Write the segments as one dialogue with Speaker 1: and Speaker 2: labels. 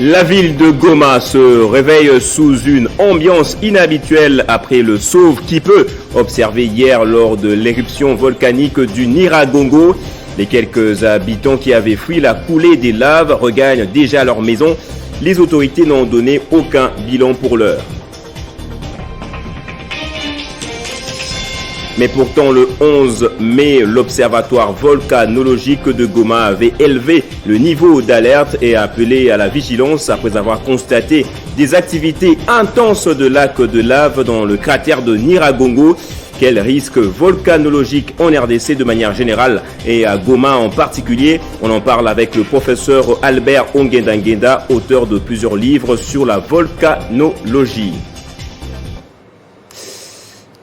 Speaker 1: La ville de Goma se réveille sous une ambiance inhabituelle après le sauve-qui-peut observé hier lors de l'éruption volcanique du Nyiragongo. Les quelques habitants qui avaient fui la coulée des laves regagnent déjà leur maison. Les autorités n'ont donné aucun bilan pour l'heure. Mais pourtant, le 11 mai, l'Observatoire volcanologique de Goma avait élevé le niveau d'alerte et appelé à la vigilance après avoir constaté des activités intenses de lacs de lave dans le cratère de Nyiragongo. Quel risque volcanologique en RDC de manière générale et à Goma en particulier? On en parle avec le professeur Albert Ongenda, auteur de plusieurs livres sur la volcanologie.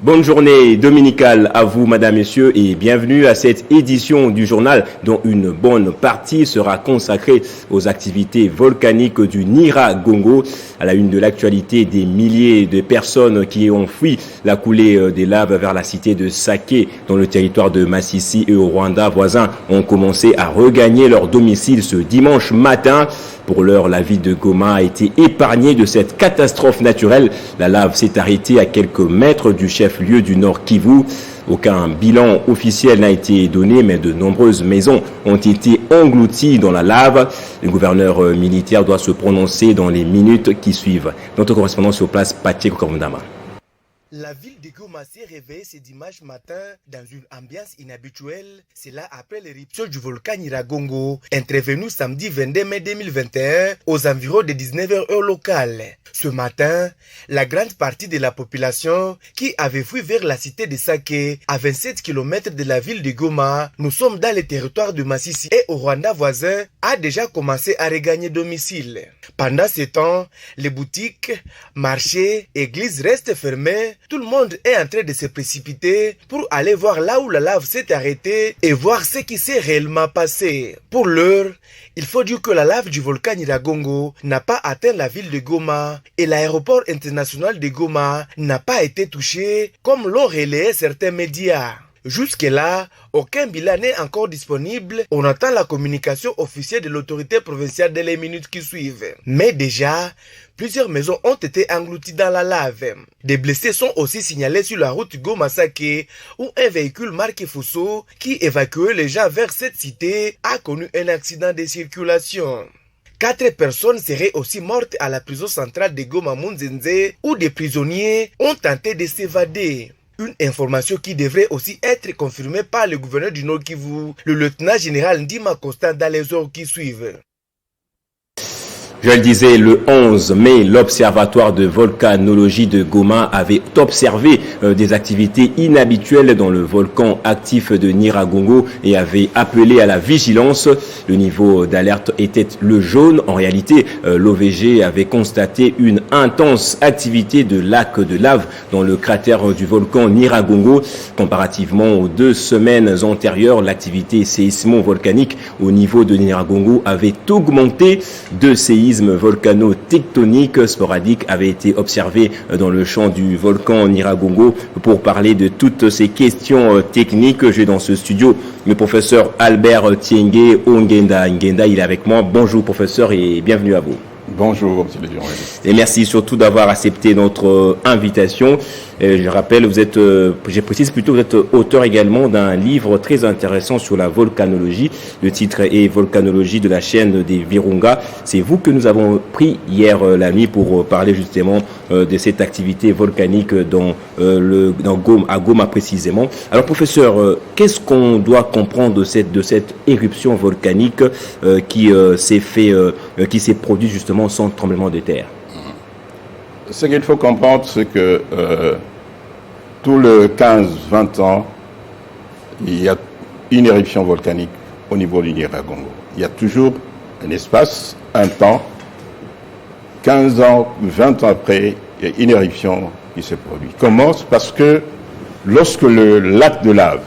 Speaker 1: Bonne journée dominicale à vous, madame, messieurs, et bienvenue à cette édition du journal dont une bonne partie sera consacrée aux activités volcaniques du Nyiragongo. À la une de l'actualité, des milliers de personnes qui ont fui la coulée des laves vers la cité de Sake dans le territoire de Masisi et au Rwanda voisin ont commencé à regagner leur domicile ce dimanche matin. Pour l'heure, la ville de Goma a été épargnée de cette catastrophe naturelle. La lave s'est arrêtée à quelques mètres du chef-lieu du Nord Kivu. Aucun bilan officiel n'a été donné, mais de nombreuses maisons ont été englouties dans la lave. Le gouverneur militaire doit se prononcer dans les minutes qui suivent. Notre correspondant sur place, Patrick Kormdama.
Speaker 2: La ville de Goma s'est réveillée ce dimanche matin dans une ambiance inhabituelle. C'est là après l'éruption du volcan Nyiragongo, intervenu samedi 22 mai 2021 aux environs de 19h heure locale. Ce matin, la grande partie de la population qui avait fui vers la cité de Sake, à 27 km de la ville de Goma, nous sommes dans le territoire de Masisi et au Rwanda voisin, a déjà commencé à regagner domicile. Pendant ce temps, les boutiques, marchés, églises restent fermées. Tout le monde est en train de se précipiter pour aller voir là où la lave s'est arrêtée et voir ce qui s'est réellement passé. Pour l'heure, il faut dire que la lave du volcan Nyiragongo n'a pas atteint la ville de Goma et l'aéroport international de Goma n'a pas été touché comme l'ont relayé certains médias. Jusque-là, aucun bilan n'est encore disponible. On attend la communication officielle de l'autorité provinciale dans les minutes qui suivent. Mais déjà, plusieurs maisons ont été englouties dans la lave. Des blessés sont aussi signalés sur la route Goma-Sake où un véhicule marqué Fuso qui évacuait les gens vers cette cité a connu un accident de circulation. 4 personnes seraient aussi mortes à la prison centrale de Goma-Munzenze où des prisonniers ont tenté de s'évader. Une information qui devrait aussi être confirmée par le gouverneur du Nord Kivu, le lieutenant général Ndima Constant, dans les heures qui suivent.
Speaker 1: Je le disais, le 11 mai, l'Observatoire de volcanologie de Goma avait observé des activités inhabituelles dans le volcan actif de Nyiragongo et avait appelé à la vigilance. Le niveau d'alerte était le jaune. En réalité, l'OVG avait constaté une intense activité de lacs de lave dans le cratère du volcan Nyiragongo. Comparativement aux 2 semaines antérieures, l'activité séismo-volcanique au niveau de Nyiragongo avait augmenté. 2 séismes volcano-tectoniques sporadiques avaient été observés dans le champ du volcan Nyiragongo. Pour parler de toutes ces questions techniques, j'ai dans ce studio le professeur Albert Ongenda. Il est avec moi. Bonjour professeur et bienvenue à vous.
Speaker 3: Bonjour, monsieur le journaliste.
Speaker 1: Et merci surtout d'avoir accepté notre invitation. Je rappelle, je précise plutôt, vous êtes auteur également d'un livre très intéressant sur la volcanologie. Le titre est Volcanologie de la chaîne des Virunga. C'est vous que nous avons pris hier la nuit pour parler justement de cette activité volcanique à Goma précisément. Alors professeur, qu'est-ce qu'on doit comprendre de cette éruption volcanique qui s'est produite justement sans tremblement de terre?
Speaker 3: Ce qu'il faut comprendre, c'est que tous les 15-20 ans, il y a une éruption volcanique au niveau du Nyiragongo. Il y a toujours un espace, un temps, 15 ans, 20 ans après, il y a une éruption qui se produit. Comment? Parce que lorsque le lac de lave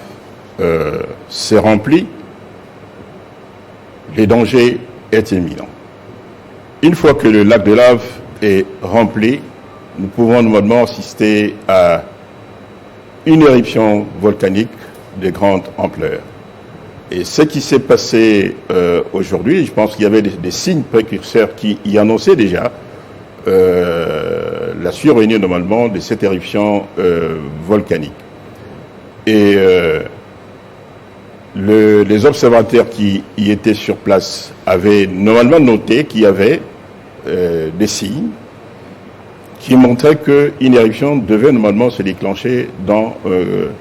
Speaker 3: s'est rempli, le danger est imminent. Une fois que le lac de lave est rempli, nous pouvons normalement assister à une éruption volcanique de grande ampleur. Et ce qui s'est passé aujourd'hui, je pense qu'il y avait des signes précurseurs qui y annonçaient déjà la survenue normalement de cette éruption volcanique. Et les observateurs qui y étaient sur place avaient normalement noté qu'il y avait des signes qui montraient qu'une éruption devait normalement se déclencher dans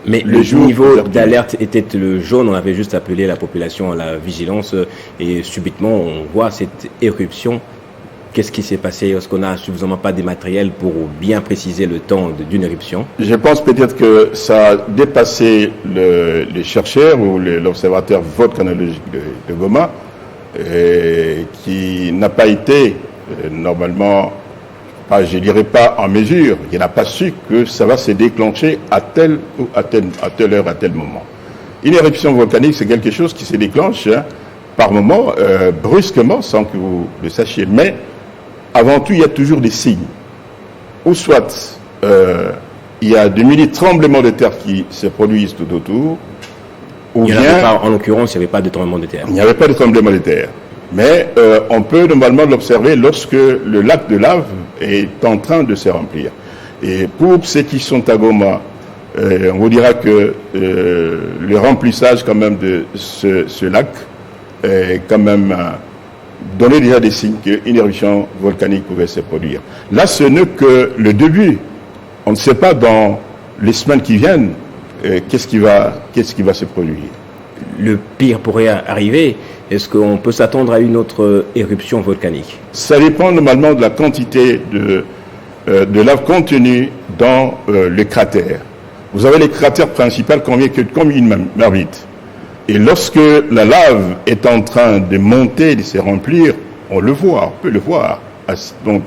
Speaker 1: mais le niveau d'alerte était le jaune, on avait juste appelé la population à la vigilance et subitement on voit cette éruption. Qu'est-ce qui s'est passé? Est-ce qu'on n'a suffisamment pas de matériel pour bien préciser le temps d'une éruption?
Speaker 3: Je pense peut-être que ça a dépassé les chercheurs ou l'observateur volcanologique de Goma, qui n'a pas été normalement, je ne dirais pas en mesure, il n'a pas su que ça va se déclencher à telle heure, à tel moment. Une éruption volcanique, c'est quelque chose qui se déclenche par moment, brusquement, sans que vous le sachiez. Mais avant tout, il y a toujours des signes. Ou soit il y a des mini-tremblements de terre qui se produisent tout autour, ou bien...
Speaker 1: En l'occurrence, il n'y avait pas de tremblement de terre.
Speaker 3: Il n'y avait pas de tremblement de terre. Mais on peut normalement l'observer lorsque le lac de lave est en train de se remplir. Et pour ceux qui sont à Goma, on vous dira que le remplissage quand même de ce lac est quand même... donner déjà des signes qu'une éruption volcanique pouvait se produire. Là, ce n'est que le début. On ne sait pas dans les semaines qui viennent qu'est-ce qui va se produire.
Speaker 1: Le pire pourrait arriver. Est-ce qu'on peut s'attendre à une autre éruption volcanique? Ça
Speaker 3: dépend normalement de la quantité de lave contenue dans le cratère. Vous avez les cratères principaux comme une marmite. Et lorsque la lave est en train de monter, de se remplir, on peut le voir. Donc,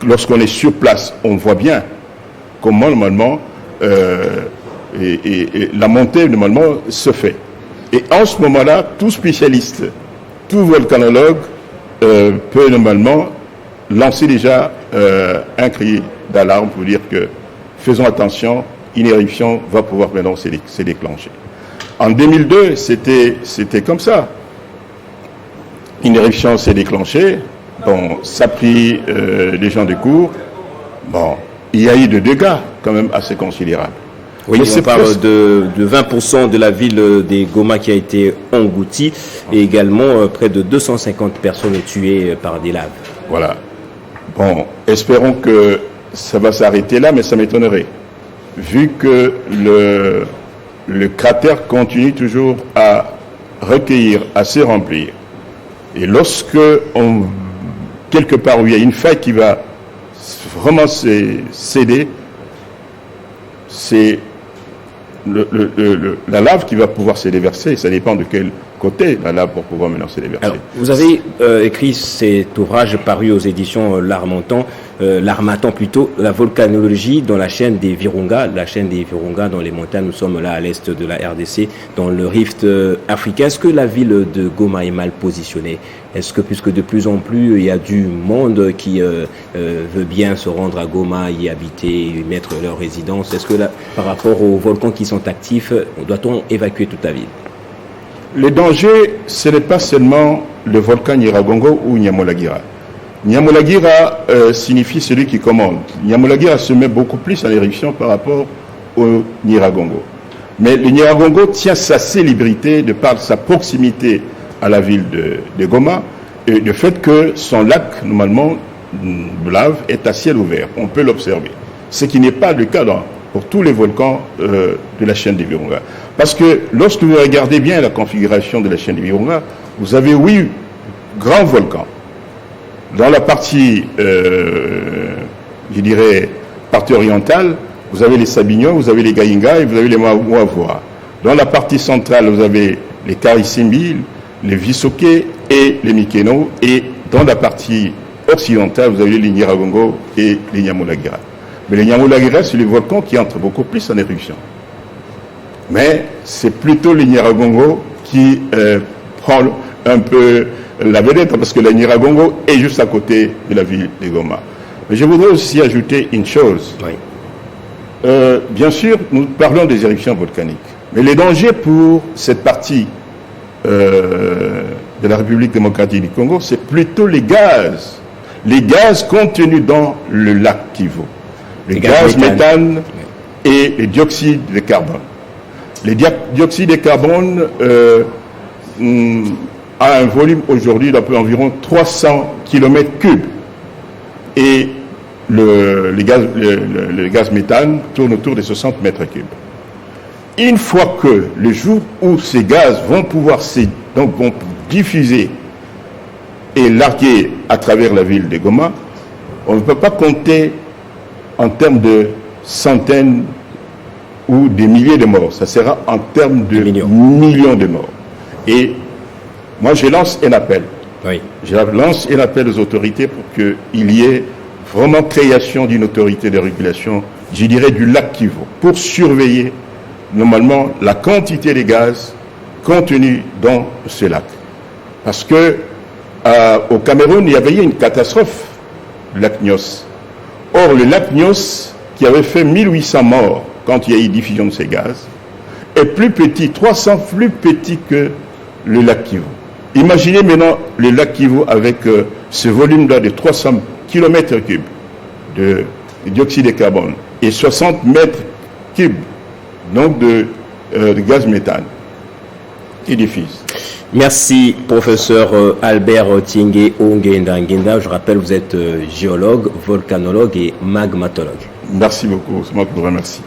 Speaker 3: lorsqu'on est sur place, on voit bien comment normalement la montée normalement se fait. Et en ce moment-là, tout spécialiste, tout volcanologue peut normalement lancer déjà un cri d'alarme pour dire que faisons attention, une éruption va pouvoir maintenant se déclencher. En 2002, c'était comme ça. Une éruption s'est déclenchée. Bon, ça a pris les gens de court. Bon, il y a eu des dégâts quand même assez considérables.
Speaker 1: Oui, on parle de 20% de la ville des Goma qui a été engloutie et également près de 250 personnes tuées par des laves.
Speaker 3: Voilà. Bon, espérons que ça va s'arrêter là, mais ça m'étonnerait. Vu que le cratère continue toujours à recueillir, à se remplir. Et lorsque quelque part où il y a une faille qui va vraiment céder, c'est la lave qui va pouvoir se déverser. Ça dépend de quel côté la lave pour pouvoir maintenant se déverser.
Speaker 1: Alors, vous avez écrit cet ouvrage paru aux éditions L'Harmattan plutôt, la volcanologie dans la chaîne des Virunga. La chaîne des Virunga dans les montagnes, nous sommes là à l'est de la RDC, dans le rift africain. Est-ce que la ville de Goma est mal positionnée? Est-ce que, puisque de plus en plus il y a du monde qui veut bien se rendre à Goma, y habiter, y mettre leur résidence, est-ce que là, par rapport aux volcans qui sont actifs, doit-on évacuer toute la ville?
Speaker 3: Le danger, ce n'est pas seulement le volcan Nyiragongo ou Nyamulagira. Nyamulagira signifie celui qui commande. Nyamulagira se met beaucoup plus en éruption par rapport au Nyiragongo. Mais le Nyiragongo tient sa célébrité de par sa proximité à la ville de Goma et le fait que son lac, normalement, de lave, est à ciel ouvert. On peut l'observer. Ce qui n'est pas le cas pour tous les volcans de la chaîne des Virunga. Parce que lorsque vous regardez bien la configuration de la chaîne des Virunga, vous avez 8 grands volcans. Dans la partie, je dirais, partie orientale, vous avez les Sabignons, vous avez les Gaïnga et vous avez les Mouavoa. Dans la partie centrale, vous avez les Karisimbi, les Visoké et les Mikeno. Et dans la partie occidentale, vous avez les Nyiragongo et les Nyamulagira. Mais les Nyamulagira, c'est les volcans qui entrent beaucoup plus en éruption. Mais c'est plutôt les Nyiragongo qui prend un peu la vedette, parce que le Nyiragongo est juste à côté de la ville de Goma. Mais je voudrais aussi ajouter une chose. Oui. Bien sûr, nous parlons des éruptions volcaniques. Mais les dangers pour cette partie de la République démocratique du Congo, c'est plutôt les gaz contenus dans le lac Kivu. Les gaz méthane et les dioxydes de carbone. Les dioxydes de carbone a un volume aujourd'hui d'environ 300 km3. Et le gaz méthane tourne autour des 60 mètres cubes. Une fois que le jour où ces gaz vont pouvoir vont diffuser et larguer à travers la ville de Goma, on ne peut pas compter en termes de centaines ou des milliers de morts. Ça sera en termes de millions de morts. Et moi, je lance un appel.
Speaker 1: Oui.
Speaker 3: Je lance un appel aux autorités pour qu'il y ait vraiment création d'une autorité de régulation, je dirais du lac Kivu, pour surveiller normalement la quantité de gaz contenus dans ce lac. Parce que au Cameroun, il y avait eu une catastrophe, le lac Nyos. Or, le lac Nyos, qui avait fait 1800 morts quand il y a eu diffusion de ces gaz, est plus petit, 300 plus petit que le lac Kivu. Imaginez maintenant le lac Kivu avec ce volume-là de 300 km3 de dioxyde de carbone et 60 mètres cubes donc de gaz méthane qui diffuse.
Speaker 1: Merci, professeur Albert Tiengue Onguenda. Je rappelle, vous êtes géologue, volcanologue et magmatologue.
Speaker 3: Merci beaucoup, c'est moi qui vous remercie.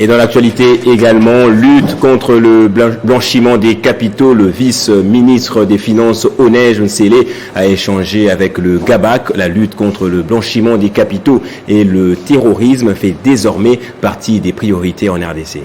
Speaker 1: Et dans l'actualité également, lutte contre le blanchiment des capitaux. Le vice-ministre des Finances, Onej Nsele, a échangé avec le GABAC. La lutte contre le blanchiment des capitaux et le terrorisme fait désormais partie des priorités en RDC.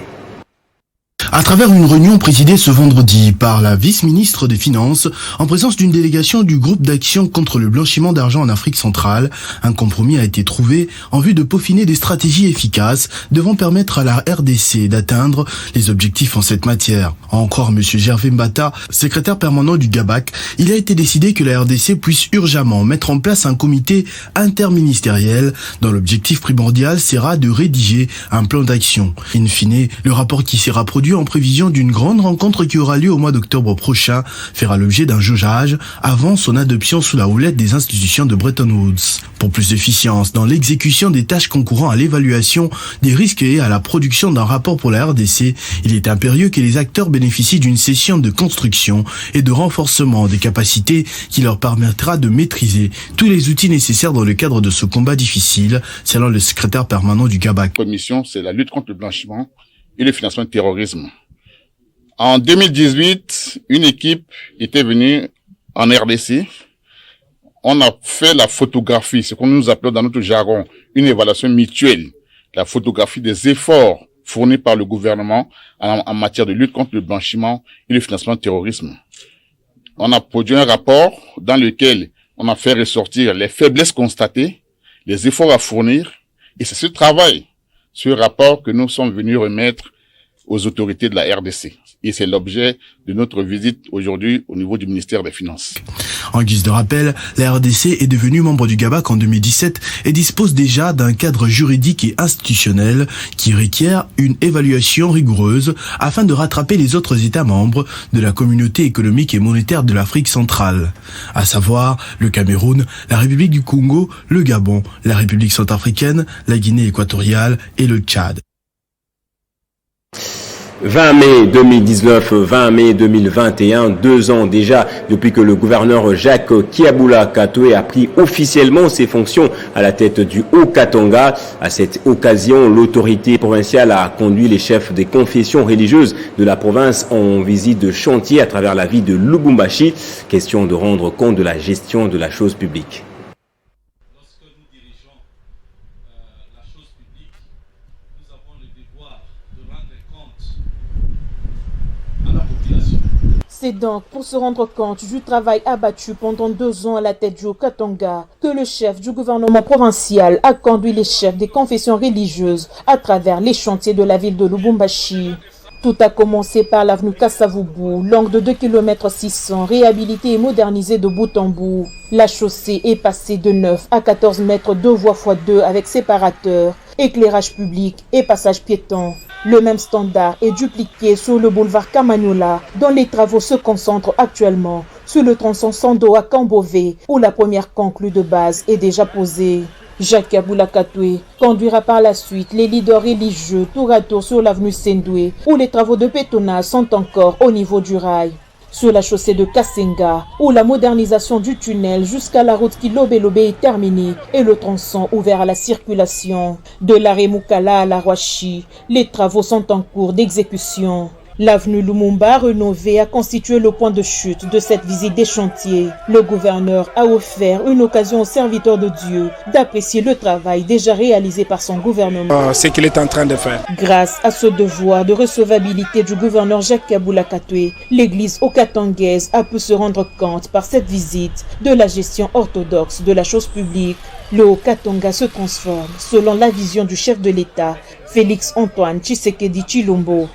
Speaker 4: À travers une réunion présidée ce vendredi par la vice-ministre des Finances, en présence d'une délégation du groupe d'action contre le blanchiment d'argent en Afrique centrale, un compromis a été trouvé en vue de peaufiner des stratégies efficaces devant permettre à la RDC d'atteindre les objectifs en cette matière. Encore M. Gervais Mbata, secrétaire permanent du GABAC, il a été décidé que la RDC puisse urgemment mettre en place un comité interministériel dont l'objectif primordial sera de rédiger un plan d'action. In fine, le rapport qui sera produit en prévision d'une grande rencontre qui aura lieu au mois d'octobre prochain fera l'objet d'un jaugeage avant son adoption sous la houlette des institutions de Bretton Woods. Pour plus d'efficience dans l'exécution des tâches concourant à l'évaluation des risques et à la production d'un rapport pour la RDC, il est impérieux que les acteurs bénéficient d'une session de construction et de renforcement des capacités qui leur permettra de maîtriser tous les outils nécessaires dans le cadre de ce combat difficile, selon le secrétaire permanent du GABAC.
Speaker 5: Notre mission, c'est la lutte contre le blanchiment et le financement du terrorisme. En 2018, une équipe était venue en RDC. On a fait la photographie, ce qu'on nous appelle dans notre jargon une évaluation mutuelle, la photographie des efforts fournis par le gouvernement en matière de lutte contre le blanchiment et le financement du terrorisme. On a produit un rapport dans lequel on a fait ressortir les faiblesses constatées, les efforts à fournir, et c'est ce travail, ce rapport que nous sommes venus remettre aux autorités de la RDC. Et c'est l'objet de notre visite aujourd'hui au niveau du ministère des Finances.
Speaker 4: En guise de rappel, la RDC est devenue membre du GABAC en 2017 et dispose déjà d'un cadre juridique et institutionnel qui requiert une évaluation rigoureuse afin de rattraper les autres États membres de la communauté économique et monétaire de l'Afrique centrale, à savoir le Cameroun, la République du Congo, le Gabon, la République centrafricaine, la Guinée équatoriale et le Tchad.
Speaker 1: 20 mai 2019, 20 mai 2021, 2 ans déjà depuis que le gouverneur Jacques Kiaboula Katoé a pris officiellement ses fonctions à la tête du Haut-Katanga. À cette occasion, l'autorité provinciale a conduit les chefs des confessions religieuses de la province en visite de chantier à travers la ville de Lubumbashi. Question de rendre compte de la gestion de la chose publique.
Speaker 6: C'est donc pour se rendre compte du travail abattu pendant 2 ans à la tête du Haut-Katanga que le chef du gouvernement provincial a conduit les chefs des confessions religieuses à travers les chantiers de la ville de Lubumbashi. Tout a commencé par l'avenue Kassavubu, longue de 2,6 km, réhabilitée et modernisée de bout en bout. La chaussée est passée de 9 à 14 mètres 2 voies x 2 avec séparateurs, éclairage public et passage piéton. Le même standard est dupliqué sur le boulevard Kamanyola, dont les travaux se concentrent actuellement sur le tronçon Sando à Kambové, où la première conclue de base est déjà posée. Jacques Kabula Katwe conduira par la suite les leaders religieux tour à tour sur l'avenue Sendoué, où les travaux de bétonnage sont encore au niveau du rail. Sur la chaussée de Kasenga, où la modernisation du tunnel jusqu'à la route Kilobe-Lobe est terminée et le tronçon ouvert à la circulation. De l'arrêt Moukala à la Roachi, les travaux sont en cours d'exécution. L'avenue Lumumba rénovée a constitué le point de chute de cette visite des chantiers. Le gouverneur a offert une occasion aux serviteurs de Dieu d'apprécier le travail déjà réalisé par son gouvernement.
Speaker 7: Ce qu'il est en train de faire.
Speaker 6: Grâce à ce devoir de recevabilité du gouverneur Jacques Kabula Katwe, l'église okatangaise a pu se rendre compte par cette visite de la gestion orthodoxe de la chose publique. Le Haut-Katanga se transforme selon la vision du chef de l'État, Félix Antoine Tshisekedi Tshilombo.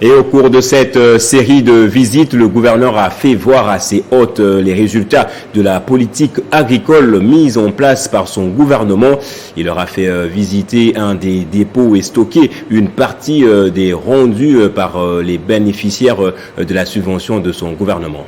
Speaker 1: Et au cours de cette série de visites, le gouverneur a fait voir à ses hôtes les résultats de la politique agricole mise en place par son gouvernement. Il leur a fait visiter un des dépôts et stocker une partie des rendus par les bénéficiaires de la subvention de son gouvernement.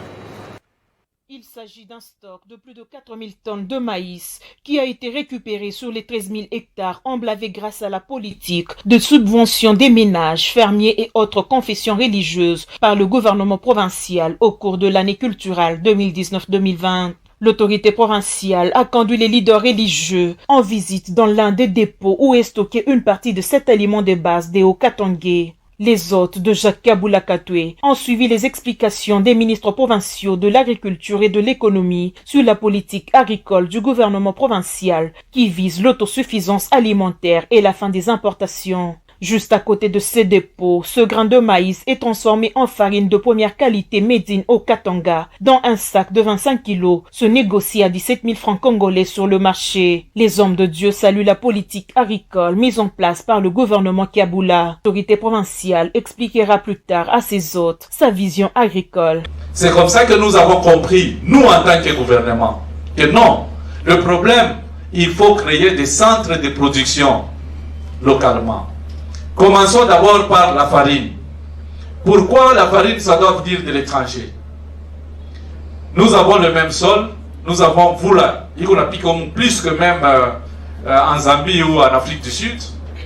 Speaker 6: Il s'agit d'un stock de plus de 4000 tonnes de maïs qui a été récupéré sur les 13 000 hectares emblavés grâce à la politique de subvention des ménages, fermiers et autres confessions religieuses par le gouvernement provincial au cours de l'année culturelle 2019-2020. L'autorité provinciale a conduit les leaders religieux en visite dans l'un des dépôts où est stocké une partie de cet aliment de base des Hauts-Katangais. Les hôtes de Jacques Kabula Katwe ont suivi les explications des ministres provinciaux de l'agriculture et de l'économie sur la politique agricole du gouvernement provincial qui vise l'autosuffisance alimentaire et la fin des importations. Juste à côté de ces dépôts, ce grain de maïs est transformé en farine de première qualité made in Haut-Katanga, dont un sac de 25 kilos se négocie à 17 000 francs congolais sur le marché. Les hommes de Dieu saluent la politique agricole mise en place par le gouvernement Kabula. L'autorité provinciale expliquera plus tard à ses hôtes sa vision agricole.
Speaker 8: C'est comme ça que nous avons compris, nous en tant que gouvernement, que non, le problème, il faut créer des centres de production localement. Commençons d'abord par la farine. Pourquoi la farine, ça doit venir de l'étranger? Nous avons le même sol, nous avons Vula, il y a plus que même en Zambie ou en Afrique du Sud,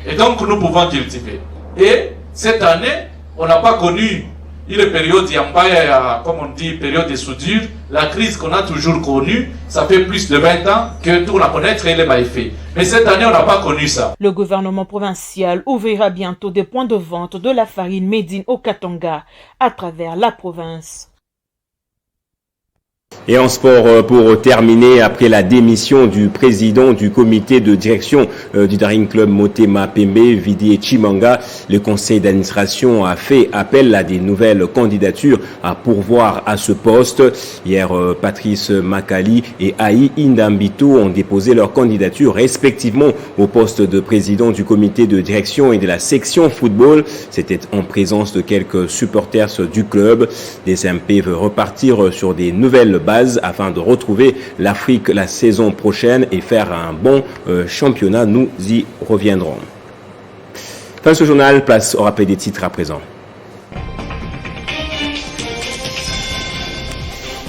Speaker 8: et donc nous pouvons cultiver. Et cette année, on n'a pas connu une période Yambaya, comme on dit, période de soudure, la crise qu'on a toujours connue, ça fait plus de 20 ans que tout la connaître et les maïfés. Mais cette année, on n'a pas connu ça.
Speaker 6: Le gouvernement provincial ouvrira bientôt des points de vente de la farine made in Haut-Katanga à travers la province.
Speaker 1: Et en sport, pour terminer, après la démission du président du comité de direction du Daring Club Motema Pembe, Vidi Chimanga, le conseil d'administration a fait appel à des nouvelles candidatures à pourvoir à ce poste. Hier, Patrice Makali et Aïe Indambito ont déposé leur candidature respectivement au poste de président du comité de direction et de la section football. C'était en présence de quelques supporters du club. Les MP veulent repartir sur des nouvelles bases afin de retrouver l'Afrique la saison prochaine et faire un bon championnat. Nous y reviendrons. Fin de ce journal, place au rappel des titres à présent.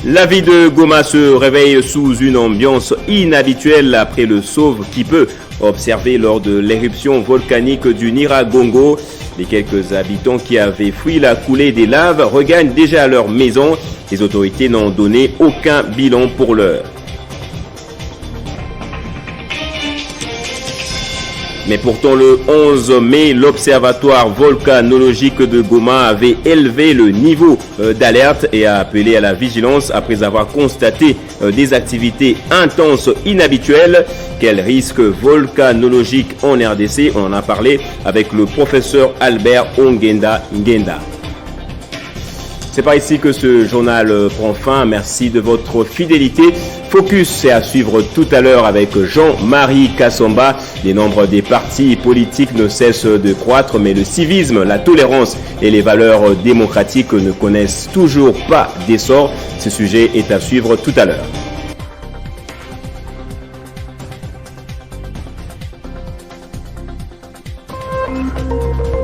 Speaker 1: La ville de Goma se réveille sous une ambiance inhabituelle après le sauve qui peut observé lors de l'éruption volcanique du Nyiragongo. Les quelques habitants qui avaient fui la coulée des laves regagnent déjà leur maison. Les autorités n'ont donné aucun bilan pour l'heure. Mais pourtant, le 11 mai, l'Observatoire volcanologique de Goma avait élevé le niveau d'alerte et a appelé à la vigilance après avoir constaté des activités intenses inhabituelles. Quel risque volcanologique en RDC? On en a parlé avec le professeur Albert Ongenda Ngenda. C'est par ici que ce journal prend fin. Merci de votre fidélité. Focus, c'est à suivre tout à l'heure avec Jean-Marie Kassomba. Les nombres des partis politiques ne cessent de croître, mais le civisme, la tolérance et les valeurs démocratiques ne connaissent toujours pas d'essor. Ce sujet est à suivre tout à l'heure.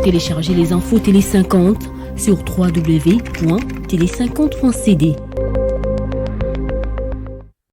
Speaker 7: Téléchargez les infos Télé 50 sur www.télé50.cd.